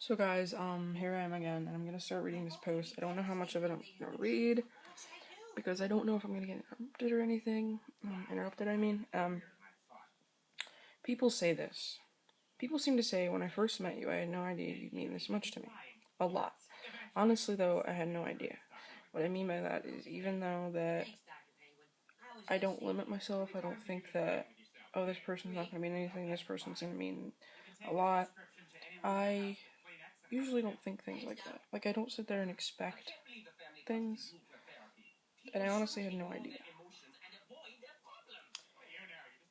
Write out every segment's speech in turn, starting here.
So guys, here I am again, and I'm gonna start reading this post. I don't know how much of it I'm gonna read, because I don't know if I'm gonna get interrupted or anything. Interrupted, I mean. People say this. People seem to say, when I first met you, I had no idea you'd mean this much to me. A lot. Honestly, though, I had no idea. What I mean by that is, even though that I don't limit myself, I don't think that, oh, this person's not gonna mean anything, this person's gonna mean a lot. I usually don't think things like that. Like, I don't sit there and expect things, and I honestly had no idea.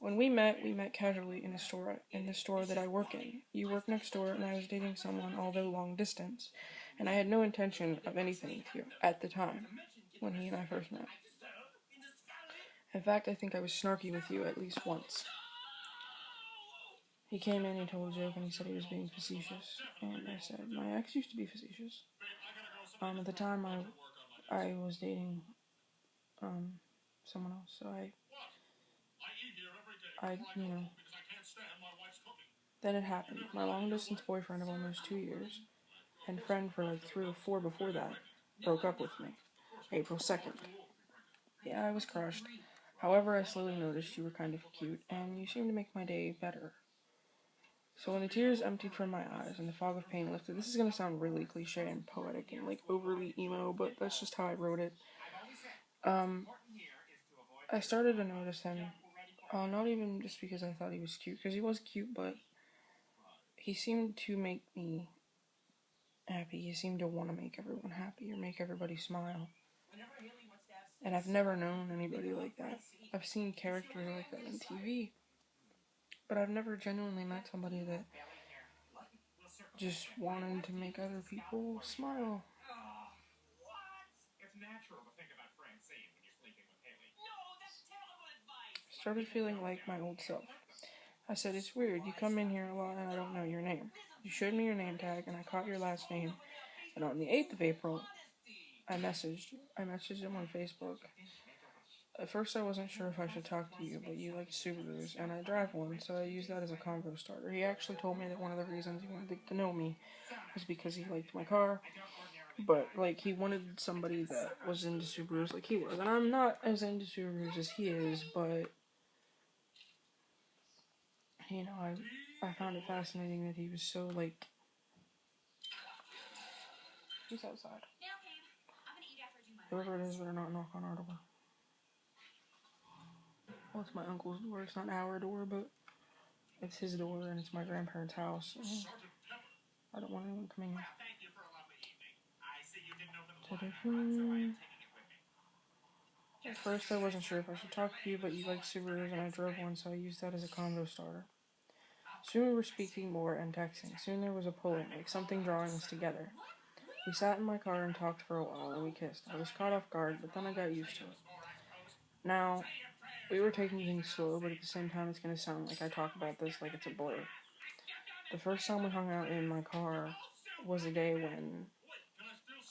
When we met casually in the store that I work in. You work next door, and I was dating someone, although long distance, and I had no intention of anything with you at the time when he and I first met. In fact, I think I was snarky with you at least once. He came in, he told a joke, and he said he was being facetious, and I said, my ex used to be facetious. At the time, I was dating, someone else, so then it happened. My long distance boyfriend of almost 2 years, and friend for like 3 or 4 before that, broke up with me. April 2nd. Yeah, I was crushed. However, I slowly noticed you were kind of cute, and you seemed to make my day better. So when the tears emptied from my eyes and the fog of pain lifted, this is gonna sound really cliche and poetic and like overly emo, but that's just how I wrote it. I started to notice him. Not even just because I thought he was cute, because he was cute, but he seemed to make me happy. He seemed to want to make everyone happy or make everybody smile. And I've never known anybody like that. I've seen characters like that on TV, but I've never genuinely met somebody that just wanted to make other people smile. Started feeling like my old self. I said, it's weird, you come in here a lot and I don't know your name. You showed me your name tag and I caught your last name, and on the 8th of April, I messaged him on Facebook. At first I wasn't sure if I should talk to you, but you like Subarus, and I drive one, so I used that as a convo starter. He actually told me that one of the reasons he wanted to know me was because he liked my car, but, like, he wanted somebody that was into Subarus like he was. And I'm not as into Subarus as he is, but, you know, I found it fascinating that he was so, like... He's outside. Whoever it is better not knock on our door. Well, it's my uncle's door. It's not our door, but it's his door, and it's my grandparents' house. I don't want anyone coming in. At first, I wasn't sure if I should talk to you, but you like Subarus, and I drove one, so I used that as a convo starter. Soon we were speaking more and texting. Soon there was a pulling, like something drawing us together. We sat in my car and talked for a while, and we kissed. I was caught off guard, but then I got used to it. Now, we were taking things slow, but at the same time, it's going to sound like I talk about this like it's a blur. The first time we hung out in my car was a day when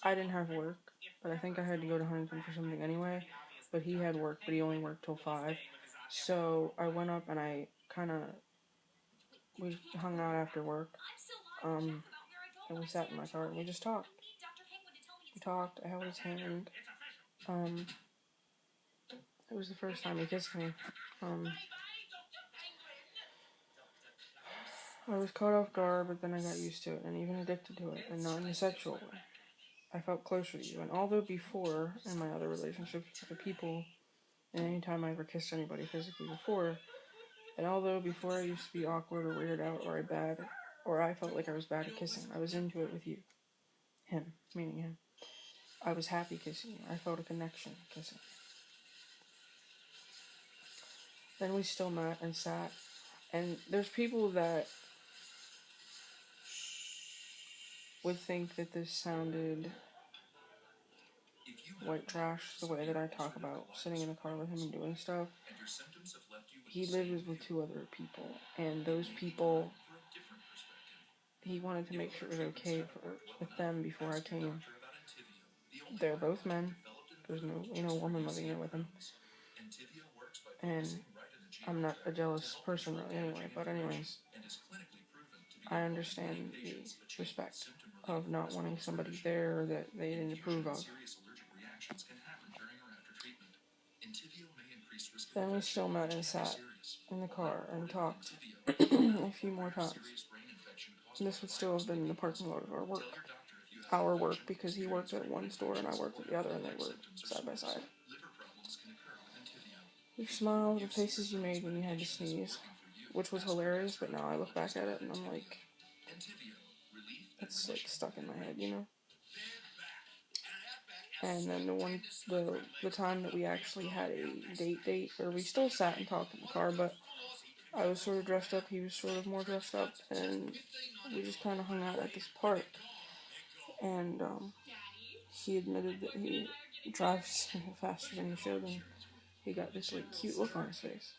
I didn't have work, but I think I had to go to Huntington for something anyway. But he had work, but he only worked till 5. So I went up and we hung out after work. And we sat in my car and we just talked. I held his hand. It was the first time he kissed me. I was caught off guard, but then I got used to it, and even addicted to it, and not in a sexual way. I felt closer to you, and although before, in my other relationships with the people, and any time I ever kissed anybody physically before, and although before I used to be awkward or weirded out or I felt like I was bad at kissing, I was into it with you. Him, meaning him. I was happy kissing you. I felt a connection kissing. Then we still met and sat, and there's people that would think that this sounded white trash, the way that I talk about sitting in the car with him and doing stuff. He lives with 2 other people, and those people, he wanted to make sure it was okay with them before I came. They're both men. There's no woman living there with him. And I'm not a jealous person really anyway, but anyways. I understand the respect of not wanting somebody there that they didn't approve of. Then we still met and sat in the car and talked a few more times. And this would still have been in the parking lot of our work. Our work, because he worked at one store and I worked at the other, and they were side by side. You smiled, the faces you made when you had to sneeze, which was hilarious, but now I look back at it and I'm like, it's like stuck in my head, you know? And then the time that we actually had a date, or we still sat and talked in the car, but I was sort of dressed up, he was sort of more dressed up, and we just kind of hung out at this park. And he admitted that he drives faster than he should, and he got this like cute look on his face.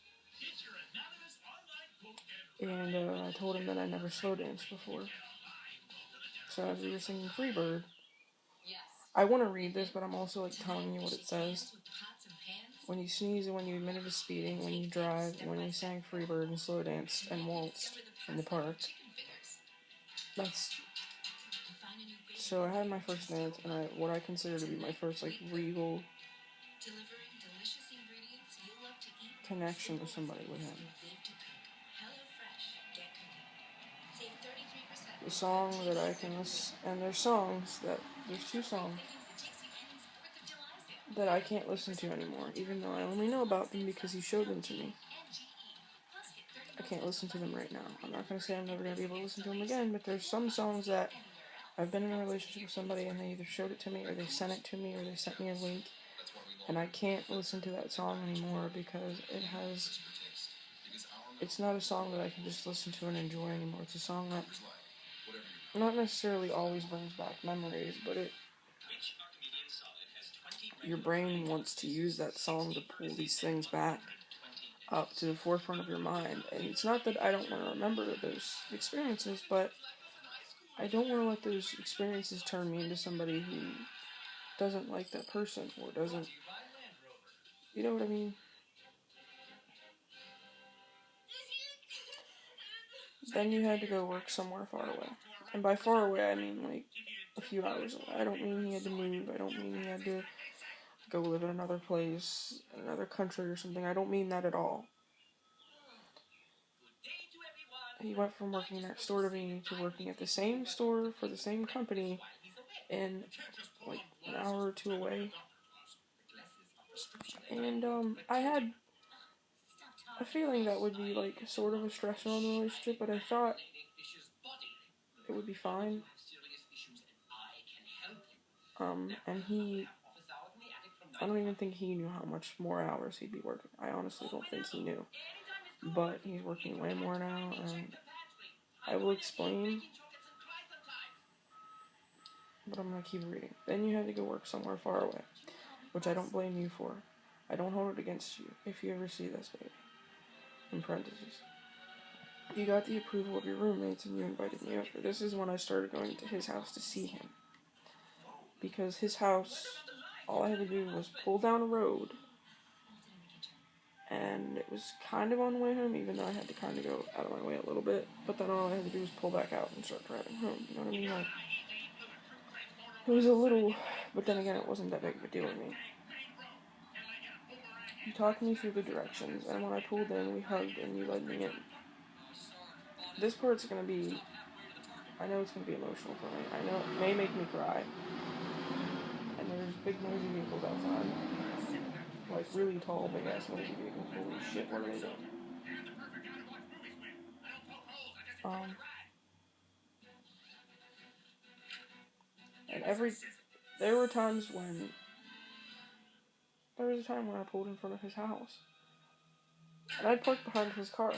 And I told him that I never slow danced before. So as we were singing Freebird, I want to read this, but I'm also like telling you what it says. When you sneeze and when you admitted to speeding, when you drive, and when we sang Freebird and slow danced and waltzed in the park. So I had my first dance, and what I consider to be my first like real connection to somebody with him. The song that I can listen, and there's two songs that I can't listen to anymore, even though I only know about them because he showed them to me. I can't listen to them right now. I'm not going to say I'm never going to be able to listen to them again, but there's some songs that I've been in a relationship with somebody and they either showed it to me, or they sent it to me, or they sent me a link, and I can't listen to that song anymore because it's not a song that I can just listen to and enjoy anymore. It's a song that not necessarily always brings back memories, but your brain wants to use that song to pull these things back up to the forefront of your mind. And it's not that I don't want to remember those experiences, but I don't want to let those experiences turn me into somebody who doesn't like that person, or doesn't, you know what I mean? Then you had to go work somewhere far away. And by far away, I mean like a few hours away. I don't mean he had to move. I don't mean he had to go live in another place, another country or something. I don't mean that at all. He went from working next door to me to working at the same store for the same company in like an hour or two away. And I had a feeling that would be like sort of a stressor on the relationship, but I thought it would be fine. And I don't even think he knew how much more hours he'd be working. I honestly don't think he knew. But he's working way more now, and I will explain, but I'm going to keep reading. Then you had to go work somewhere far away, which I don't blame you for. I don't hold it against you if you ever see this, baby. In parentheses. You got the approval of your roommates and you invited me over. This is when I started going to his house to see him. Because his house, all I had to do was pull down a road, and it was kind of on the way home, even though I had to kind of go out of my way a little bit. But then all I had to do was pull back out and start driving home. You know what I mean? Like, it was a little, but then again, it wasn't that big of a deal to me. You talked me through the directions, and when I pulled in, we hugged and you led me in. This part's gonna be, I know it's gonna be emotional for me. I know it may make me cry. And there's big noisy vehicles outside. Like really tall, big ass noisy vehicles. Holy shit, what are they doing? And there was a time when I pulled in front of his house. And I parked behind his car.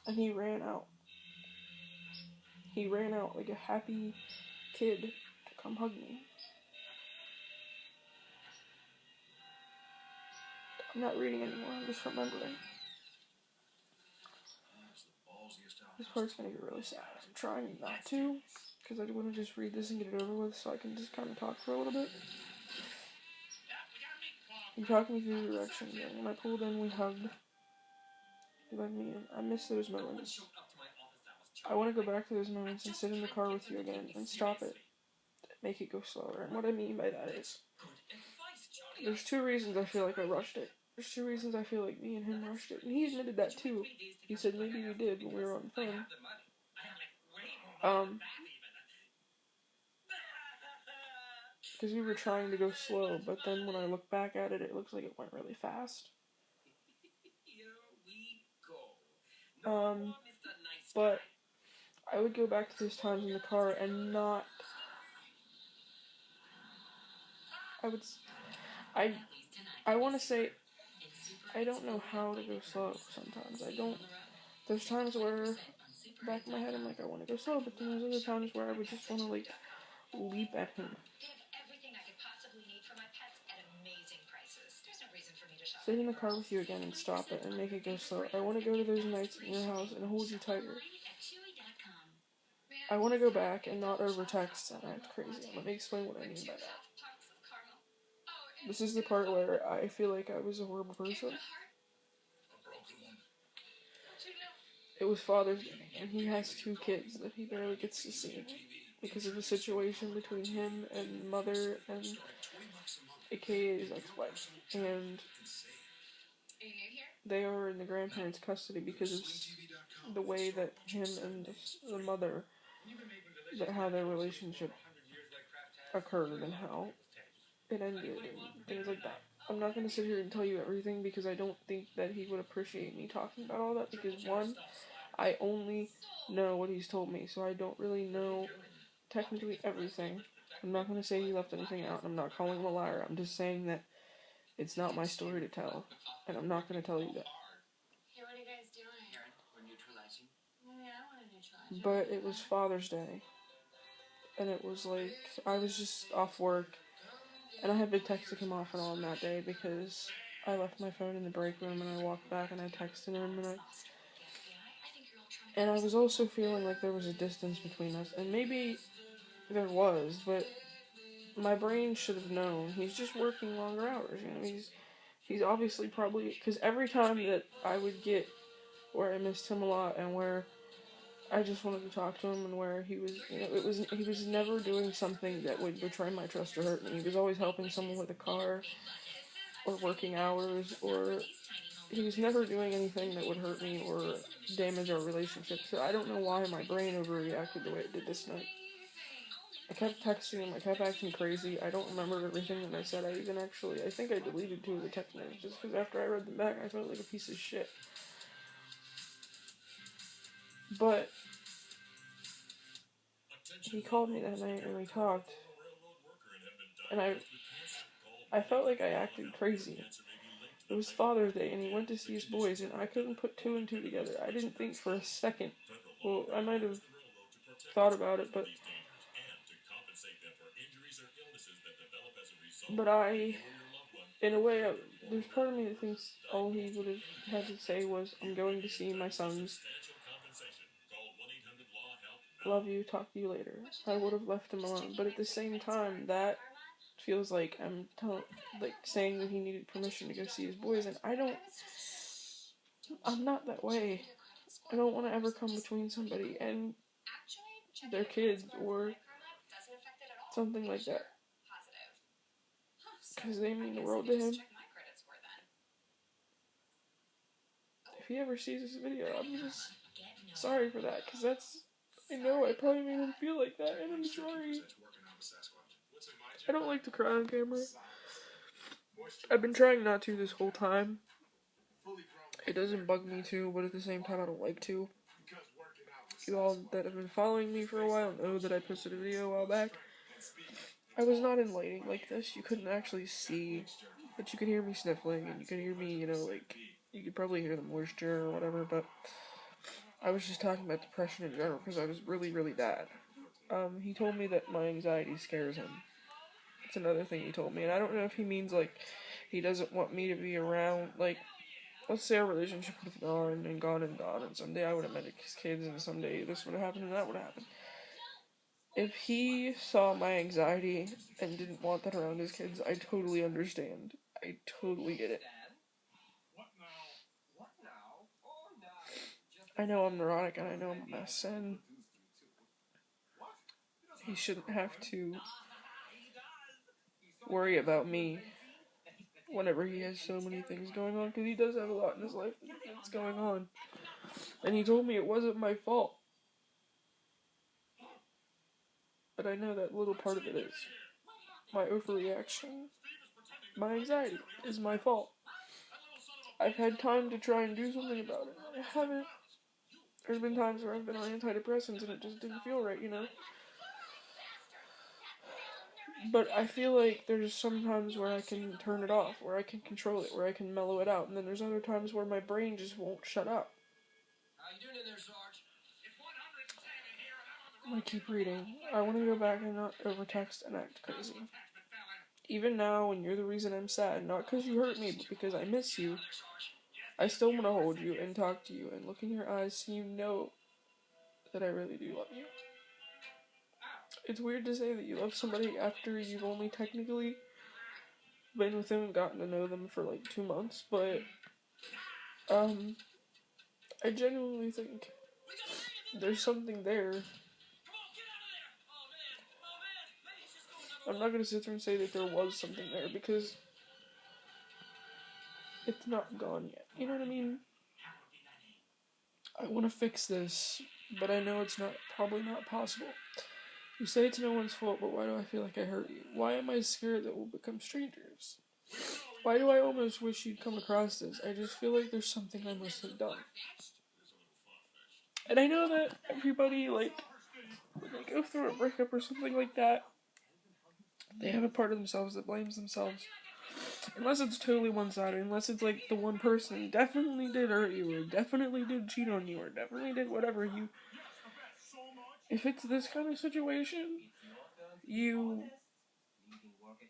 And he ran out. He ran out like a happy kid to come hug me. I'm not reading anymore, I'm just remembering. This part's gonna get really sad. I'm trying not to, because I want to just read this and get it over with so I can just kind of talk for a little bit. You talked me through the directions, and when I pulled in, we hugged. let me in. I miss those moments. I want to go back to those moments and sit in the car with you again and stop it. Make it go slower. And what I mean by that is, there's two reasons I feel like I rushed it. There's two reasons I feel like me and him rushed it. And he admitted that too. He said maybe we did when we were on the phone. Because we were trying to go slow, but then when I look back at it, it looks like it went really fast. But I would go back to those times in the car and not... I want to say, I don't know how to go slow sometimes. There's times where, back in my head, I'm like, I want to go slow, but then there's other times where I would just want to, like, leap at him. Sit in the car with you again and stop it and make it go slow. I want to go to those nights in your house and hold you tighter. I want to go back and not over text and act crazy. Let me explain what I mean by that. This is the part where I feel like I was a horrible person. It was Father's Day, and he has 2 kids that he barely gets to see because of the situation between him and mother and aka his ex-wife. And they are in the grandparents' custody because of the way that him and the mother, how their relationship occurred and how it ended and things like that. I'm not going to sit here and tell you everything because I don't think that he would appreciate me talking about all that because, one, I only know what he's told me, so I don't really know technically everything. I'm not going to say he left anything out, and I'm not calling him a liar. I'm just saying that it's not my story to tell, and I'm not going to tell you that. But it was Father's Day, and it was like, I was just off work, and I had been texting him off and on that day because I left my phone in the break room, and I walked back and I texted him, and I was also feeling like there was a distance between us, and maybe there was, but my brain should have known. He's just working longer hours, you know, he's obviously probably, because every time that I would get where I missed him a lot and where I just wanted to talk to him and where he was, you know, he was never doing something that would betray my trust or hurt me. He was always helping someone with a car or working hours, or he was never doing anything that would hurt me or damage our relationship. So I don't know why my brain overreacted the way it did this night. I kept texting him, I kept acting crazy. I don't remember everything that I said. I think I deleted 2 of the text messages because after I read them back, I felt like a piece of shit. But he called me that night and we talked, and I felt like I acted crazy. It was Father's Day, and he went to see his boys, and I couldn't put 2 and 2 together. I didn't think for a second. Well, I might have thought about it, but in a way, there's part of me that thinks all he would have had to say was, I'm going to see my sons. Love you, talk to you later. I would have left him alone, but at the same time, that feels like I'm saying that he needed permission to go see his boys, and I'm not that way. I don't want to ever come between somebody and their kids or something like that, because they mean the world to him. If he ever sees this video, I'm just sorry for that, because I know I probably made him feel like that, and I'm sorry. I don't like to cry on camera. I've been trying not to this whole time. It doesn't bug me to, but at the same time I don't like to. You all that have been following me for a while know that I posted a video a while back. I was not in lighting like this. You couldn't actually see, but you could hear me sniffling, and you could hear me, you could probably hear the moisture or whatever, but I was just talking about depression in general, because I was really, really bad. He told me that my anxiety scares him. That's another thing he told me, and I don't know if he means, he doesn't want me to be around, let's say our relationship would have gone and gone and gone, and someday I would have met his kids, and someday this would have happened and that would have happened. If he saw my anxiety and didn't want that around his kids, I totally understand. I totally get it. I know I'm neurotic and I know I'm a mess, and he shouldn't have to worry about me whenever he has so many things going on, because he does have a lot in his life that's going on. And he told me it wasn't my fault. But I know that little part of it is. My overreaction, my anxiety, is my fault. I've had time to try and do something about it. I haven't. There's been times where I've been on antidepressants and it just didn't feel right, you know? But I feel like there's some times where I can turn it off, where I can control it, where I can mellow it out, and then there's other times where my brain just won't shut up. I'm gonna keep reading. I want to go back and not overtext and act crazy. Even now, when you're the reason I'm sad, not because you hurt me, but because I miss you, I still want to hold you and talk to you and look in your eyes so you know that I really do love you. It's weird to say that you love somebody after you've only technically been with them and gotten to know them for like 2 months, but I genuinely think there's something there. I'm not gonna sit there and say that there was something there because it's not gone yet. You know what I mean? I want to fix this, but I know it's probably not possible. You say it's no one's fault, but why do I feel like I hurt you? Why am I scared that we'll become strangers? Why do I almost wish you'd come across this? I just feel like there's something I must have done. And I know that everybody, like, when they go through a breakup or something like that, they have a part of themselves that blames themselves. Unless it's totally one-sided, unless it's like the one person definitely did hurt you, or definitely did cheat on you, or definitely did whatever you... If it's this kind of situation, you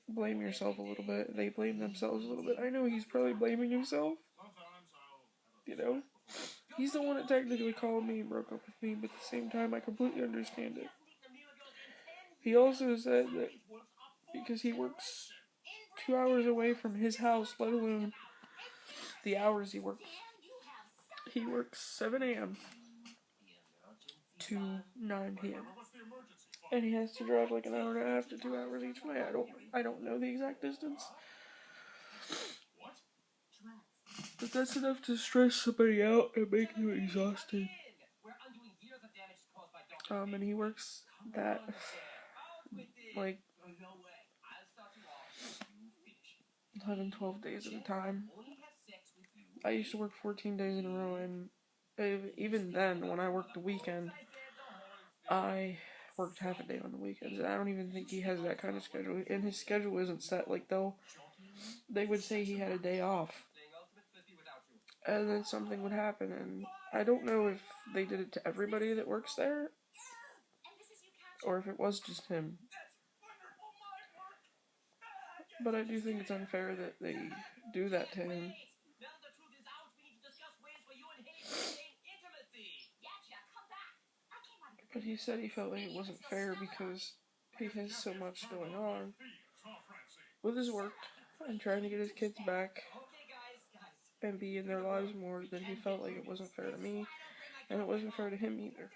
blame yourself a little bit. They blame themselves a little bit. I know he's probably blaming himself. You know? He's the one that technically called me and broke up with me, but at the same time, I completely understand it. He also said that because he works 2 hours away from his house, let alone the hours he works. He works 7 a.m. to 9 p.m. And he has to drive like an hour and a half to 2 hours each way. I don't know the exact distance. But that's enough to stress somebody out and make them exhausted. And he works that, like, 11, 12 days at a time. I used to work 14 days in a row, and even then, when I worked the weekend, I worked half a day on the weekends. And I don't even think he has that kind of schedule. And his schedule isn't set. Like, they would say he had a day off, and then something would happen, and I don't know if they did it to everybody that works there, or if it was just him. But I do think it's unfair that they do that to him. But he said he felt like it wasn't fair because he has so much going on with his work and trying to get his kids back and be in their lives more, that he felt like it wasn't fair to me, and it wasn't fair to him either.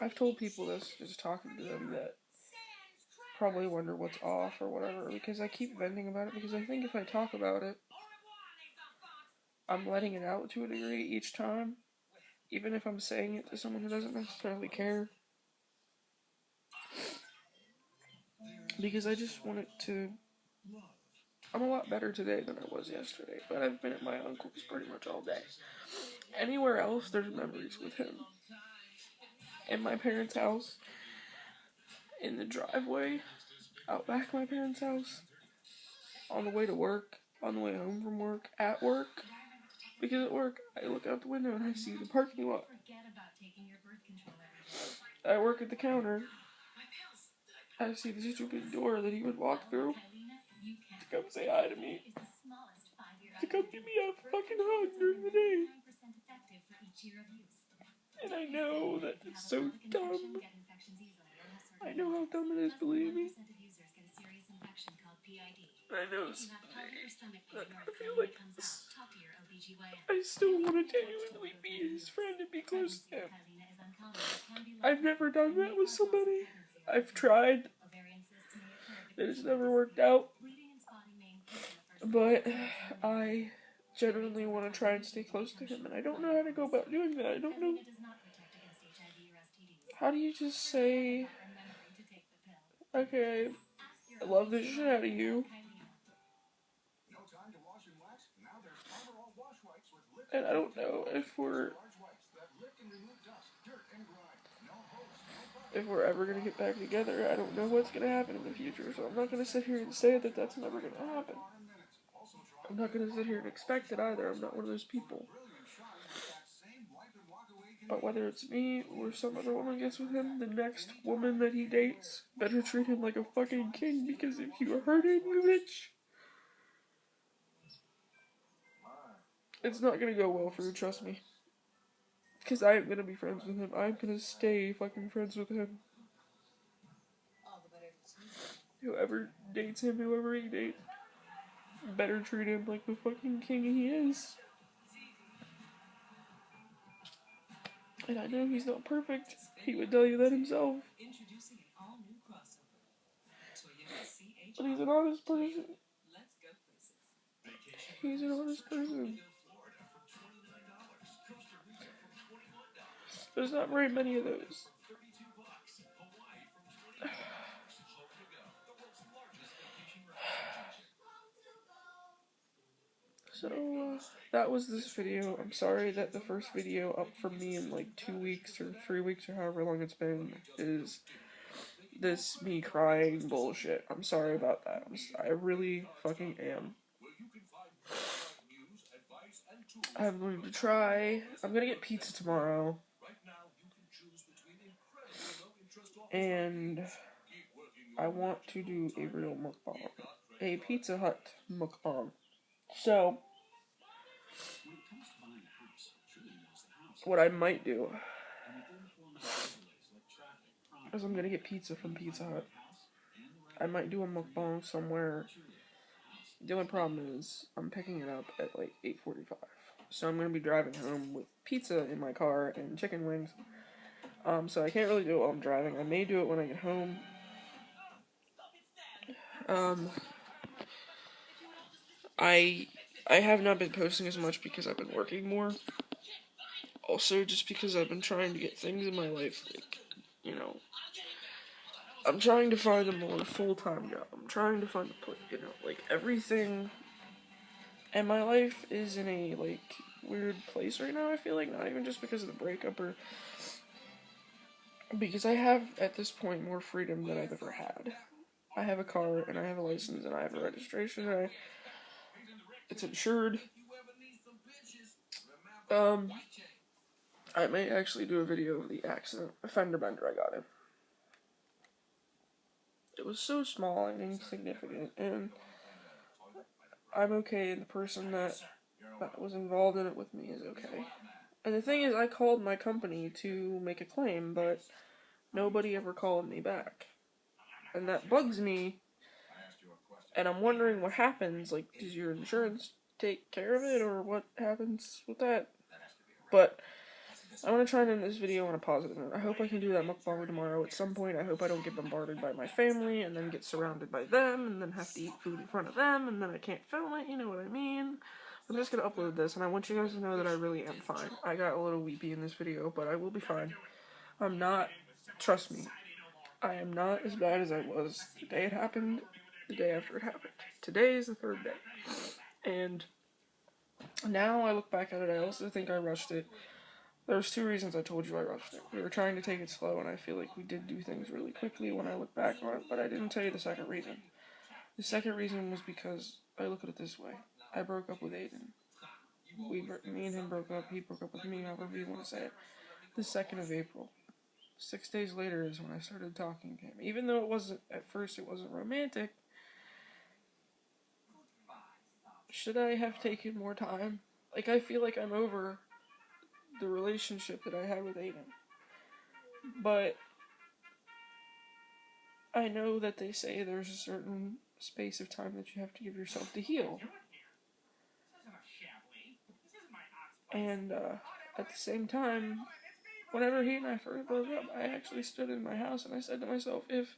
I've told people this, just talking to them, that probably wonder what's off or whatever, because I keep venting about it, because I think if I talk about it, I'm letting it out to a degree each time, even if I'm saying it to someone who doesn't necessarily care. Because I just want it to... I'm a lot better today than I was yesterday, but I've been at my uncle's pretty much all day. Anywhere else, there's memories with him. In my parents' house, in the driveway, out back of my parents' house, on the way to work, on the way home from work, at work. Because at work, I look out the window and I see the parking lot. I work at the counter. I see the stupid door that he would walk through to come say hi to me. To come give me a fucking hug during the day. And I know that it's so dumb. I know how dumb it is, believe me. I know someday that I feel like this. I still want to genuinely be his friend and be close to him. I've never done that with somebody. I've tried. It has never worked out. But I genuinely want to try and stay close to him, and I don't know how to go about doing that. I don't know. How do you just say, okay, I love the shit out of you, and I don't know if we're ever gonna get back together. I don't know what's gonna happen in the future, so I'm not gonna sit here and say that that's never gonna happen. I'm not gonna sit here and expect it either. I'm not one of those people. But whether it's me or some other woman gets with him, the next woman that he dates better treat him like a fucking king, because if you hurt him, you bitch, it's not gonna go well for you, trust me. Because I am gonna be friends with him. I'm gonna stay fucking friends with him. Whoever dates him, whoever he dates, better treat him like the fucking king he is. And I know he's not perfect. He would tell you that himself. But he's an honest person. He's an honest person. There's not very many of those. So, that was this video. I'm sorry that the first video up from me in like 2 weeks or 3 weeks or however long it's been is this me crying bullshit. I'm sorry about that. I really fucking am. I'm going to try. I'm gonna get pizza tomorrow. And I want to do a real mukbang. A Pizza Hut mukbang. So, what I might do is I'm gonna get pizza from Pizza Hut. I might do a mukbang somewhere. The only problem is I'm picking it up at like 8:45. So I'm gonna be driving home with pizza in my car and chicken wings. So I can't really do it while I'm driving. I may do it when I get home. I have not been posting as much because I've been working more. Also, just because I've been trying to get things in my life, like, you know, I'm trying to find a more full-time job. I'm trying to find like, everything in my life is in a, like, weird place right now, I feel like. Not even just because of the breakup, or because I have, at this point, more freedom than I've ever had. I have a car, and I have a license, and I have a registration, it's insured. I may actually do a video of the fender bender I got in. It was so small and insignificant, and I'm okay, and the person that was involved in it with me is okay. And the thing is, I called my company to make a claim, but nobody ever called me back. And that bugs me, and I'm wondering what happens. Like, does your insurance take care of it, or what happens with that? But I want to try and end this video on a positive note. I hope I can do that mukbang tomorrow at some point. I hope I don't get bombarded by my family, and then get surrounded by them, and then have to eat food in front of them, and then I can't film it, you know what I mean? I'm just gonna upload this, and I want you guys to know that I really am fine. I got a little weepy in this video, but I will be fine. I'm not, trust me, I am not as bad as I was the day it happened, the day after it happened. Today is the third day. And now I look back at it, I also think I rushed it. There's 2 reasons I told you I rushed it. We were trying to take it slow, and I feel like we did do things really quickly when I look back on it, but I didn't tell you the second reason. The second reason was because I look at it this way. I broke up with Aiden. Me and him broke up, he broke up with me, however you want to say it. The 2nd of April. 6 days later is when I started talking to him. Even though at first it wasn't romantic, should I have taken more time? Like, I feel like I'm over the relationship that I had with Aiden. But I know that they say there's a certain space of time that you have to give yourself to heal. And at the same time, whenever he and I first broke up, I actually stood in my house and I said to myself, if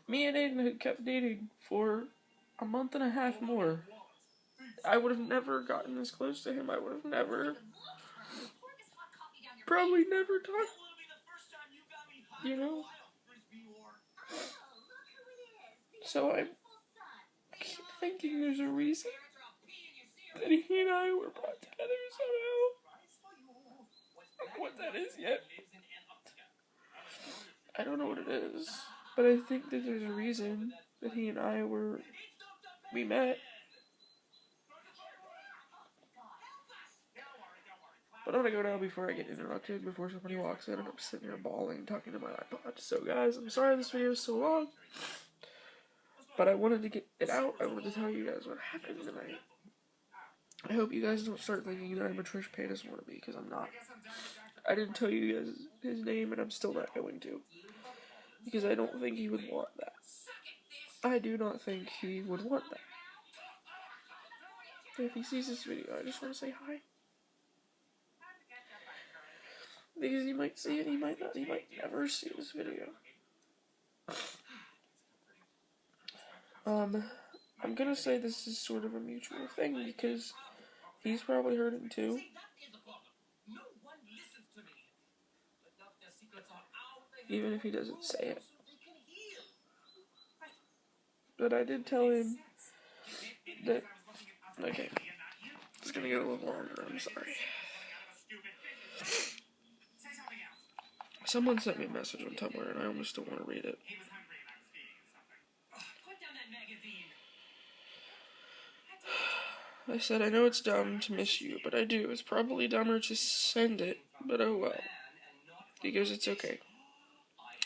me and Aiden had kept dating for a month and a half more, I would have never gotten this close to him. I would have probably never talked, you know? So I keep thinking there's a reason that he and I were brought together somehow. I don't know what that is yet. I don't know what it is, but I think that there's a reason that he and I we met. But I'm gonna go now before I get interrupted, before somebody walks in and I'm sitting here bawling, talking to my iPod. So guys, I'm sorry this video is so long, but I wanted to get it out. I wanted to tell you guys what happened tonight. I hope you guys don't start thinking that I'm a Trish Paytas wannabe, because I'm not. I didn't tell you guys his name, and I'm still not going to, because I don't think he would want that. I do not think he would want that. If he sees this video, I just want to say hi. Because he might see it, he might not, he might never see this video. I'm gonna say this is sort of a mutual thing, because he's probably heard it too. Even if he doesn't say it. But I did tell him that, okay, it's gonna get a little longer, I'm sorry. Someone sent me a message on Tumblr and I almost don't want to read it. I said, I know it's dumb to miss you, but I do. It's probably dumber to send it, but oh well. He goes, it's okay.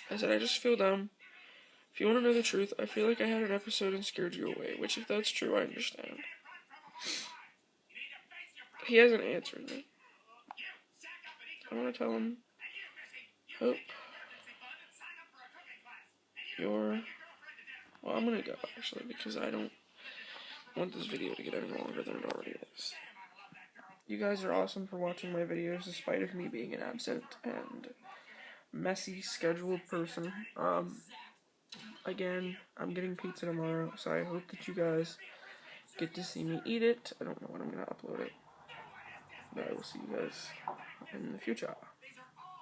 I said, I just feel dumb. If you want to know the truth, I feel like I had an episode and scared you away, which if that's true, I understand. He hasn't answered me. I want to tell him, hope well, I'm going to go, actually, because I don't want this video to get any longer than it already is. You guys are awesome for watching my videos, despite of me being an absent and messy scheduled person. Again, I'm getting pizza tomorrow, so I hope that you guys get to see me eat it. I don't know when I'm going to upload it, but I will see you guys in the future.